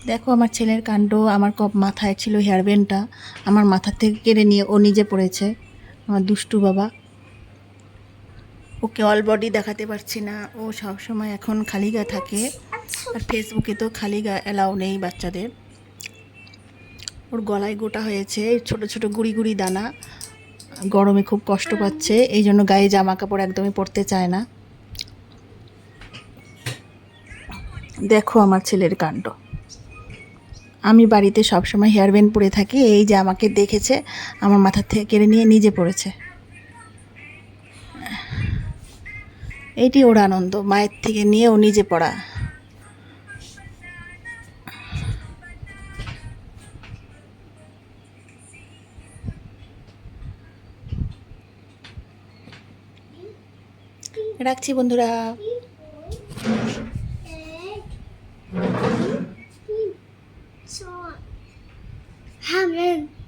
দেখো আমার ছেলের কাণ্ড। আমার মাথায় ছিল হেয়ার ব্যান্ডটা, আমার মাথা থেকে কেড়ে নিয়ে ও নিজে পড়েছে। আমার দুষ্টু বাবা। ওকে অল বডি দেখাতে পারছি না, ও সবসময় এখন খালি গা থাকে। আর ফেসবুকে তো খালি গা অ্যালাউ নেই বাচ্চাদের। ওর গলায় গোটা হয়েছে, ছোট ছোট গুড়ি গুড়ি দানা। গরমে খুব কষ্ট পাচ্ছে, এই জন্য গায়ে জামা কাপড় একদমই পরতে চায় না। দেখো আমার ছেলের কাণ্ড। আমি বাড়িতে সবসময় হেয়ার ব্যান্ড পরে থাকি, এই যে আমাকে দেখেছে, আমার মাথা থেকে কেড়ে নিয়ে নিজে পড়েছে। এইটি ওর আনন্দ, মায়ের থেকে নিয়ে ও নিজে পড়া। রাখছি বন্ধুরা। So, Hammond.